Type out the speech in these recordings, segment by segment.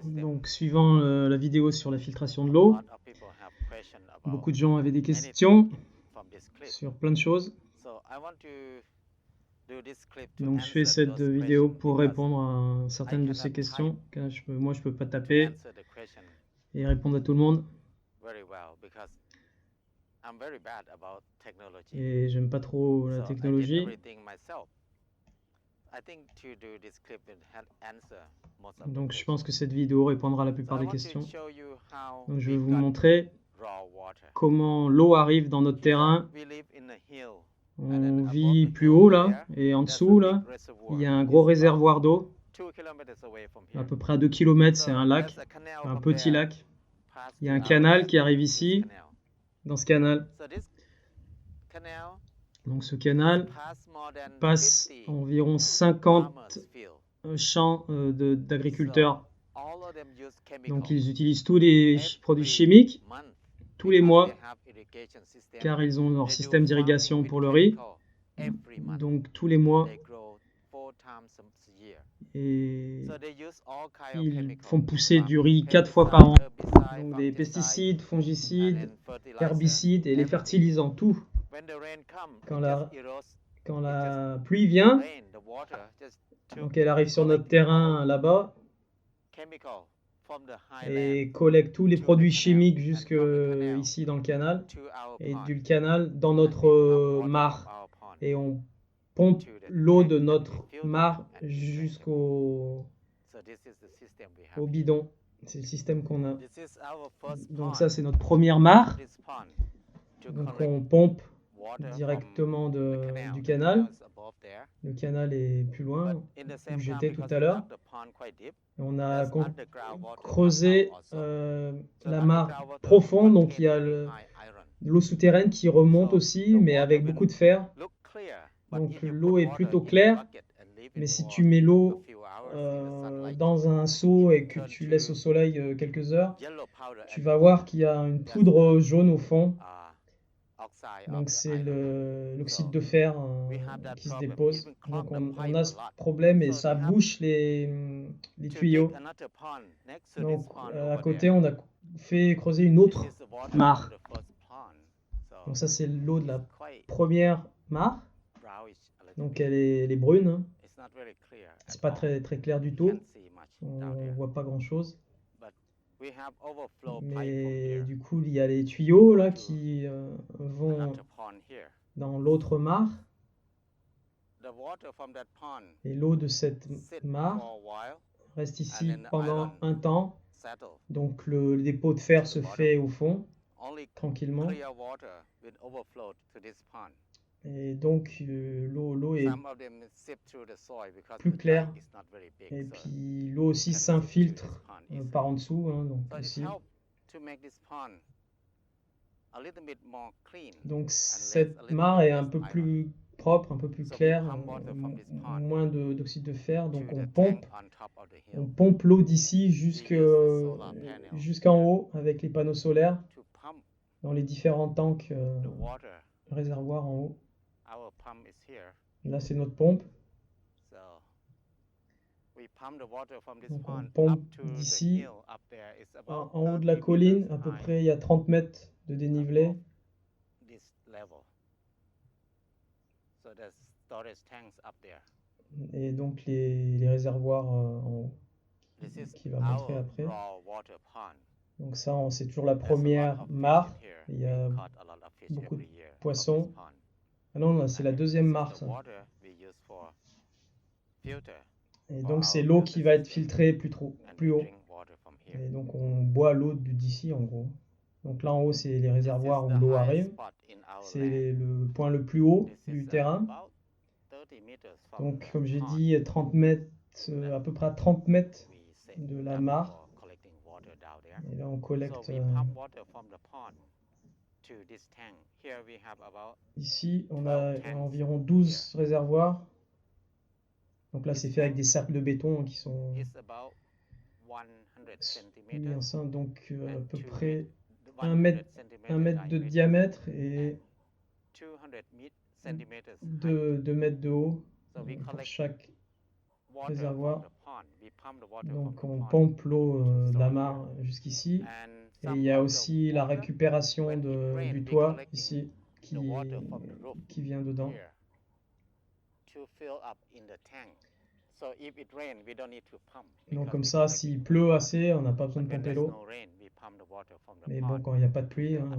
Donc, suivant la vidéo sur la filtration de l'eau, beaucoup de gens avaient des questions sur plein de choses. Donc, je fais cette vidéo pour répondre à certaines de ces questions. Car moi, je peux pas taper et répondre à tout le monde. Et j'aime pas trop la technologie. Donc, je pense que cette vidéo répondra à la plupart des questions. Donc, je vais vous montrer comment l'eau arrive dans notre terrain. On vit plus haut là, et en dessous là, il y a un gros réservoir d'eau. À peu près à 2 km, c'est un lac, un petit lac. Il y a un canal qui arrive ici, dans ce canal. Donc ce canal passe environ 50 champs d'agriculteurs. Donc ils utilisent tous les produits chimiques tous les mois, car ils ont leur système d'irrigation pour le riz. Donc tous les mois. Et ils font pousser du riz 4 fois par an. Donc des pesticides, fongicides, herbicides et les fertilisants, tout. Quand la pluie vient, donc elle arrive sur notre terrain là-bas et collecte tous les produits chimiques jusque ici dans le canal et du canal dans notre mare. Et on pompe l'eau de notre mare jusqu'au bidon. C'est le système qu'on a. Donc ça, c'est notre première mare. Donc on pompe directement du canal. Le canal est plus loin, où j'étais tout à l'heure. On a creusé la mare profonde, donc il y a l'eau souterraine qui remonte aussi, mais avec beaucoup de fer. Donc l'eau est plutôt claire, mais si tu mets l'eau dans un seau et que tu laisses au soleil quelques heures, tu vas voir qu'il y a une poudre jaune au fond. Donc c'est l'oxyde de fer qui se dépose. Donc on a ce problème et ça bouche les tuyaux. Donc à côté, on a fait creuser une autre mare. Donc ça, c'est l'eau de la première mare. Donc elle est brune. Hein. C'est pas très clair du tout. On voit pas grand chose. Mais du coup, il y a les tuyaux là qui vont dans l'autre mare. Et l'eau de cette mare reste ici pendant un temps. Donc le dépôt de fer se fait au fond, tranquillement. Et donc l'eau est plus claire. Et puis l'eau aussi s'infiltre par en dessous, hein, donc aussi. Donc cette mare est un peu plus propre, un peu plus claire, moins d'oxyde de fer. Donc on pompe l'eau d'ici jusqu'en haut avec les panneaux solaires dans les différents tanks, réservoirs en haut. Là c'est notre pompe. Donc on pompe d'ici, en haut de la colline, à peu près il y a 30 mètres de dénivelé. Et donc les réservoirs en haut, qui va montrer après. Donc ça, c'est toujours la première mare. Il y a beaucoup de poissons. Ah non, c'est la deuxième mare, ça. Et donc c'est l'eau qui va être filtrée plus haut. Et donc on boit l'eau d'ici en gros. Donc là en haut c'est les réservoirs où l'eau arrive. C'est le point le plus haut du terrain. Donc comme j'ai dit, 30 mètres, à peu près à 30 mètres de la mare. Et là on collecte. Ici on a environ 12 réservoirs. Donc là c'est fait avec des cercles de béton qui sont mis ensemble, donc à peu près 1 mètre de diamètre et 2 mètres de haut pour chaque réservoir. Donc on pompe l'eau de la mare jusqu'ici. Et il y a aussi la récupération du toit ici qui vient dedans. Donc comme ça, s'il pleut assez, on n'a pas besoin de pomper l'eau. Mais bon, quand il n'y a pas de pluie, hein,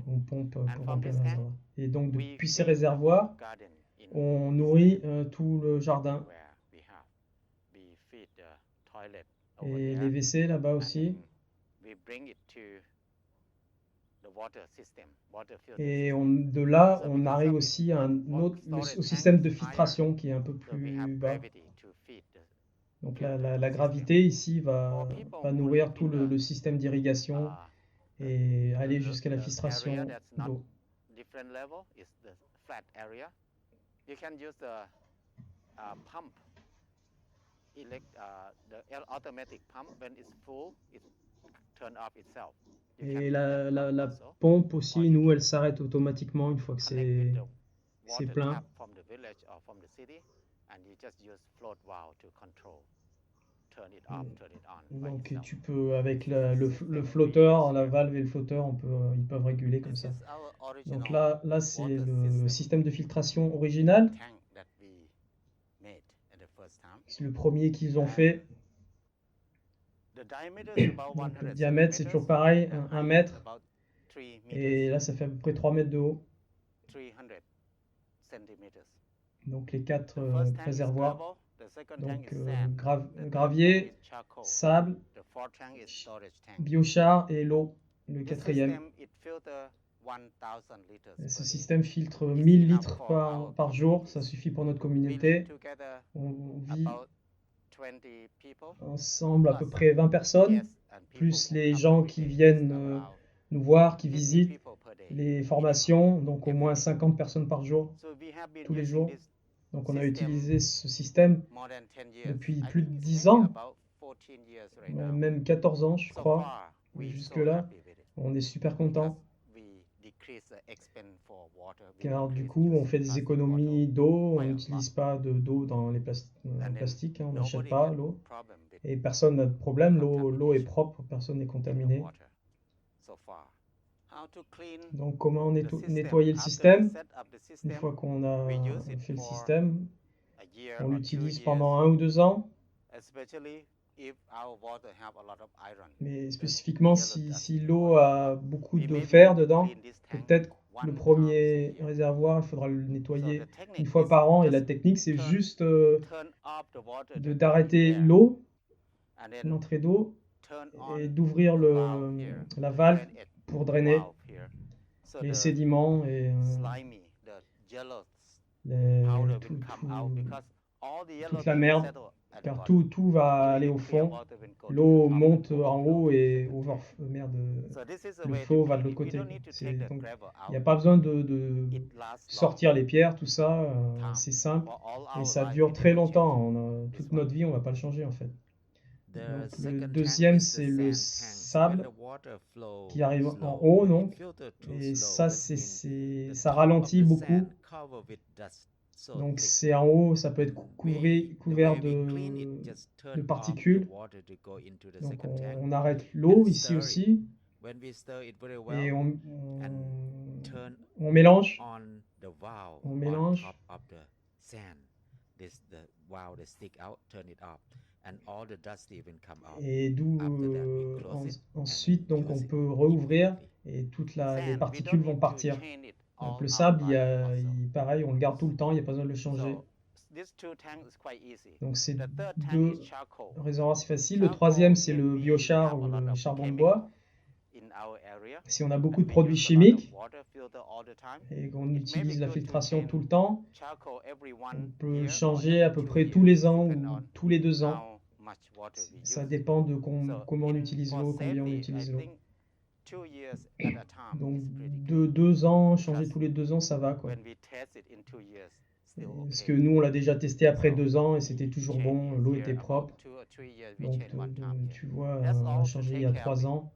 on pompe pour remplir le réservoir. Et donc depuis ces réservoirs, on nourrit tout le jardin. Et les WC là-bas aussi. Et de là, on arrive aussi à au système de filtration qui est un peu plus bas. Donc la gravité ici va nourrir tout le système d'irrigation et aller jusqu'à la filtration d'eau. Et la pompe aussi, nous, elle s'arrête automatiquement une fois que c'est plein. Donc tu peux, avec le flotteur, la valve et le flotteur, ils peuvent réguler comme ça. Donc là c'est le système de filtration original. C'est le premier qu'ils ont fait. Donc le diamètre, c'est toujours pareil, 1 mètre. Et là, ça fait à peu près 3 mètres de haut. Donc les 4 réservoirs. Donc gravier, sable, biochar et l'eau, le 4e. Ce système filtre 1000 litres par jour, ça suffit pour notre communauté. On vit ensemble à peu près 20 personnes, plus les gens qui viennent nous voir, qui visitent les formations, donc au moins 50 personnes par jour, tous les jours. Donc on a utilisé ce système depuis plus de 10 ans, même 14 ans je crois, jusque-là. On est super content. Car du coup, on fait des économies d'eau, on n'utilise pas d'eau dans les plastiques, hein, on n'achète pas l'eau. Et personne n'a de problème, l'eau est propre, personne n'est contaminé. Donc comment nettoyer le système? Une fois qu'on a fait le système, on l'utilise pendant 1 ou 2 ans. Mais spécifiquement, si l'eau a beaucoup de fer dedans, peut-être le premier réservoir, il faudra le nettoyer 1 fois par an. Et la technique, c'est juste d'arrêter l'entrée d'eau, et d'ouvrir la valve pour drainer les sédiments et toute la merde, car tout va aller au fond. L'eau monte en haut et le flot va de l'autre côté. Donc, il n'y a pas besoin de sortir les pierres, tout ça, c'est simple et ça dure très longtemps. Toute notre vie, on ne va pas le changer en fait. Donc, le deuxième, c'est le sable qui arrive en haut, donc, et ça ralentit beaucoup. Donc c'est en haut, ça peut être couvert de particules. Donc on arrête l'eau ici aussi et on mélange. On mélange. Et ensuite donc on peut rouvrir et toutes les particules vont partir. Donc le sable, pareil, on le garde tout le temps, il n'y a pas besoin de le changer. Donc c'est 2 réservoirs, c'est facile. Le troisième, c'est le biochar ou le charbon de bois. Si on a beaucoup de produits chimiques et qu'on utilise la filtration tout le temps, on peut changer à peu près tous les ans ou tous les 2 ans. Ça dépend de comment on utilise l'eau, combien on utilise l'eau. Donc 2 ans, changer tous les 2 ans, ça va quoi. Parce que nous, on l'a déjà testé après 2 ans et c'était toujours bon, l'eau était propre. Donc tu vois, on a changé il y a 3 ans.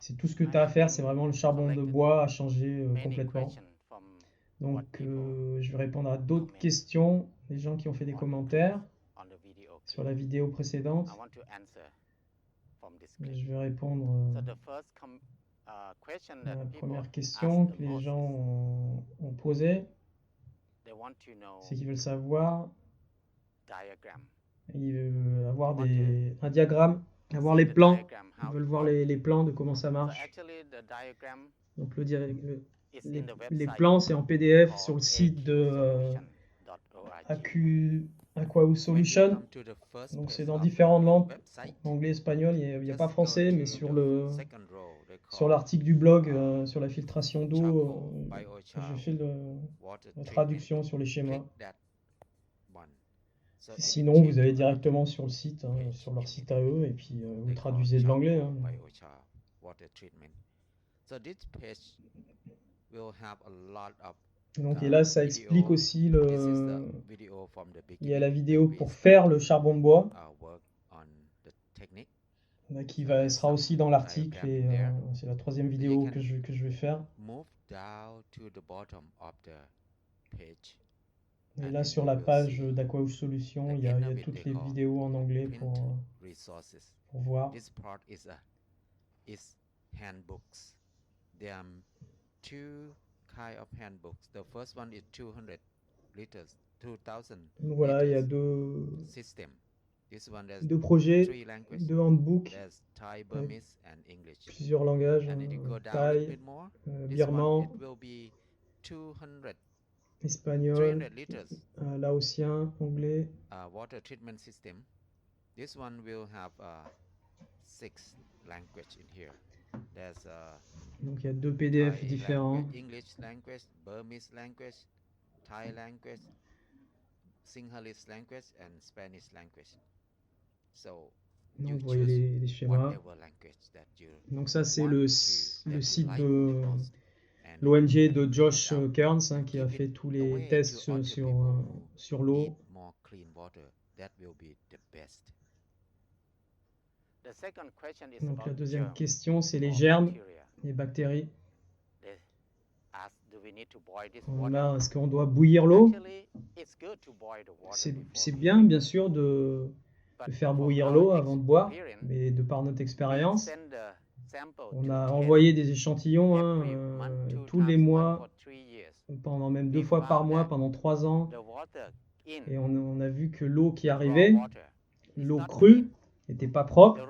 C'est tout ce que tu as à faire, c'est vraiment le charbon de bois à changer complètement. Donc je vais répondre à d'autres questions, des gens qui ont fait des commentaires. sur la vidéo précédente. Et je vais répondre à la première question que les gens ont posée. C'est qu'ils veulent savoir, ils veulent avoir un diagramme, avoir les plans. Ils veulent voir les plans de comment ça marche. Donc les plans, c'est en PDF sur le site de Aquaous Solution. Donc c'est dans différentes langues, anglais, espagnol, il n'y a pas français, mais sur l'article du blog sur la filtration d'eau, je fais la traduction sur les schémas. Sinon, vous allez directement sur le site, sur leur site à eux, et puis vous traduisez de l'anglais. Donc, et là, ça explique aussi il y a la vidéo pour faire le charbon de bois, qui sera aussi dans l'article, et c'est la troisième vidéo que je vais faire. Et là, sur la page d'Aquaous Solutions, il y a toutes les vidéos en anglais pour voir. Donc voilà, il y a deux projets, deux handbooks, plusieurs langages, thaï, birman, espagnol, laotien, anglais. Donc il y a deux PDF différents. Donc vous voyez les schémas. Donc ça c'est le site de l'ONG de Josh Kearns, qui a fait tous les tests sur l'eau. Donc la deuxième question, c'est les germes, les bactéries. Là, est-ce qu'on doit bouillir l'eau? C'est bien sûr de faire bouillir l'eau avant de boire, mais de par notre expérience, on a envoyé des échantillons tous les mois, pendant même 2 fois par mois, pendant 3 ans, et on a vu que l'eau qui arrivait, l'eau crue, n'était pas propre,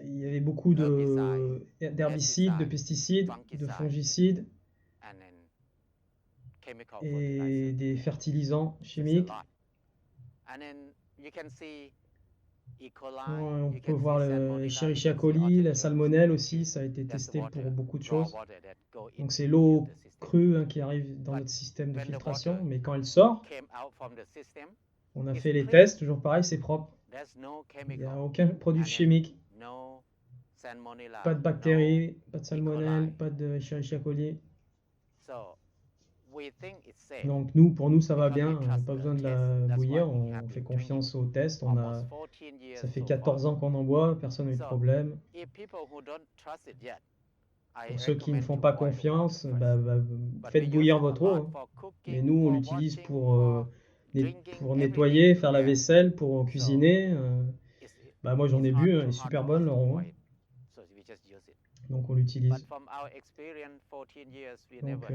il y avait beaucoup d'herbicides, de pesticides, de fongicides et des fertilisants chimiques. On peut voir le Escherichia coli, la salmonelle aussi, ça a été testé pour beaucoup de choses. Donc c'est l'eau crue qui arrive dans notre système de filtration, mais quand elle sort, on a fait les tests, toujours pareil, c'est propre. Il n'y a aucun produit chimique, pas de bactéries, pas de salmonelle, pas de Escherichia coli. Donc pour nous ça va bien, pas besoin de la bouillir, on fait confiance aux tests. Ça fait 14 ans qu'on en boit, personne n'a eu de problème. Pour ceux qui ne font pas confiance, faites bouillir votre eau. Mais nous on l'utilise pour nettoyer, faire la vaisselle, pour cuisiner. Moi j'en ai bu, elle est super bonne leur eau. Donc on l'utilise. Donc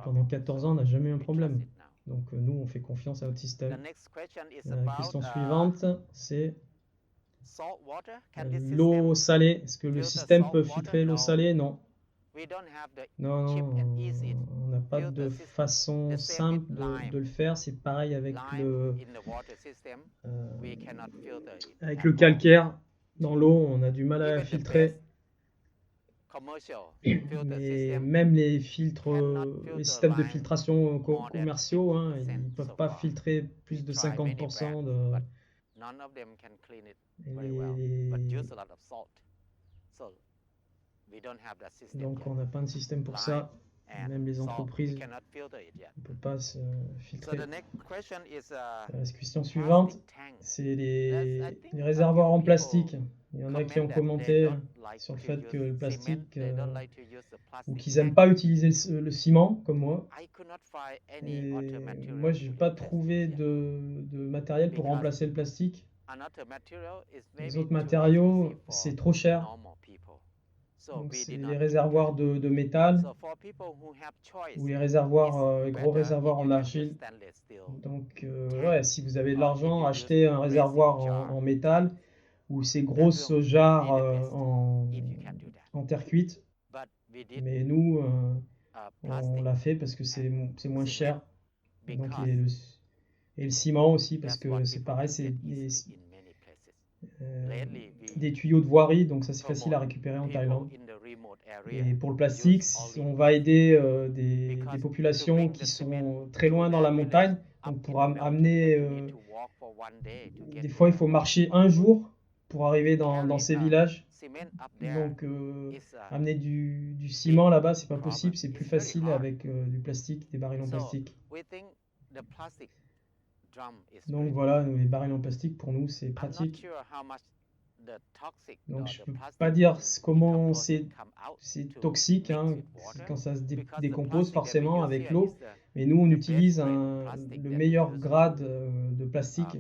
pendant 14 ans, on n'a jamais eu un problème. Donc nous, on fait confiance à notre système. La question suivante, c'est l'eau salée. Est-ce que le système peut filtrer l'eau salée? Non. Non, on n'a pas de façon simple de le faire. C'est pareil avec le calcaire. Dans l'eau, on a du mal à filtrer. Mais même les systèmes de filtration commerciaux, ils ne peuvent pas filtrer plus de 50% Donc on n'a pas de système pour ça. Même les entreprises ne peuvent pas se filtrer. La question suivante, c'est les réservoirs en plastique. Il y en a qui ont commenté sur le fait que le plastique, ou qu'ils n'aiment pas utiliser le ciment, comme moi. Et moi, je n'ai pas trouvé de matériel pour remplacer le plastique. Les autres matériaux, c'est trop cher. Donc, c'est les réservoirs de métal ou les réservoirs, gros réservoirs en argile. Donc, ouais, si vous avez de l'argent, achetez un réservoir en métal ou ces grosses jarres en terre cuite. Mais nous, on l'a fait parce que c'est moins cher. Donc, et le ciment aussi, parce que c'est pareil, c'est des tuyaux de voirie, donc ça c'est facile à récupérer en Thaïlande. Et pour le plastique, on va aider des populations qui sont très loin dans la montagne. Donc pour amener, des fois il faut marcher un jour pour arriver dans ces villages. Donc amener du ciment là-bas, c'est pas possible, c'est plus facile avec du plastique, des barils en plastique. Donc voilà, les barils en plastique pour nous c'est pratique. Donc je peux pas dire comment c'est toxique hein, quand ça se décompose forcément avec l'eau, mais nous on utilise le meilleur grade de plastique.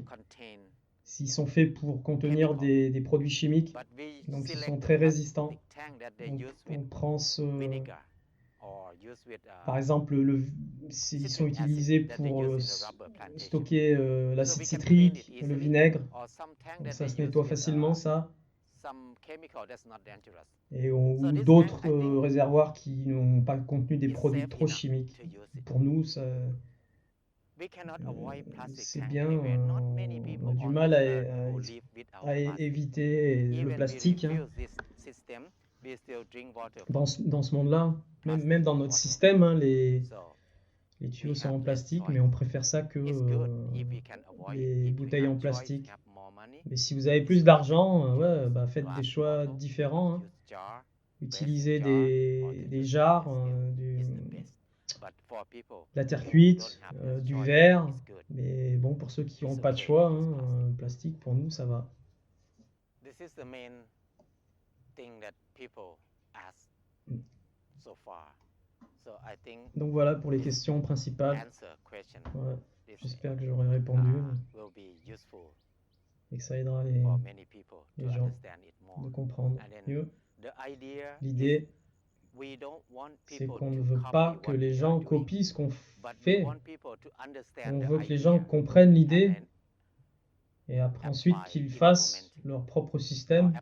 S'ils sont faits pour contenir des produits chimiques, donc ils sont très résistants. Donc on prend par exemple, ils sont utilisés pour stocker l'acide citrique, le vinaigre, donc ça se nettoie facilement ça. Ou d'autres réservoirs qui n'ont pas contenu des produits trop chimiques. Pour nous, c'est bien. On a du mal à éviter le plastique hein. Dans ce monde-là. Même dans notre système, hein, les tuyaux sont en plastique, mais on préfère ça que les bouteilles en plastique. Mais si vous avez plus d'argent, ouais, bah faites des choix différents. Hein. Utilisez des jarres, la terre cuite, du verre. Mais bon, pour ceux qui n'ont pas de choix, hein, plastique, pour nous, ça va. Donc voilà pour les questions principales. Ouais, j'espère que j'aurai répondu et que ça aidera les gens de comprendre mieux. L'idée, c'est qu'on ne veut pas que les gens copient ce qu'on fait. On veut que les gens comprennent l'idée et après ensuite qu'ils fassent leur propre système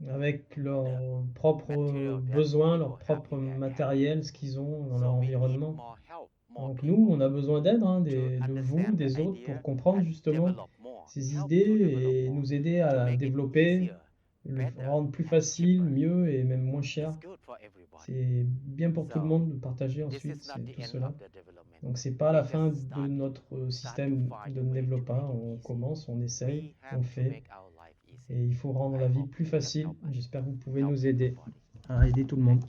avec leurs propres besoins, leur propre matériel, ce qu'ils ont dans leur environnement. Donc nous, on a besoin d'aide hein, de vous, des autres, pour comprendre justement ces idées et nous aider à développer, le rendre plus facile, mieux et même moins cher. C'est bien pour tout le monde de partager ensuite tout cela. Donc c'est pas la fin de notre système de développement. On commence, on essaye, on fait. Et il faut rendre la vie plus facile. J'espère que vous pouvez nous aider à aider tout le monde.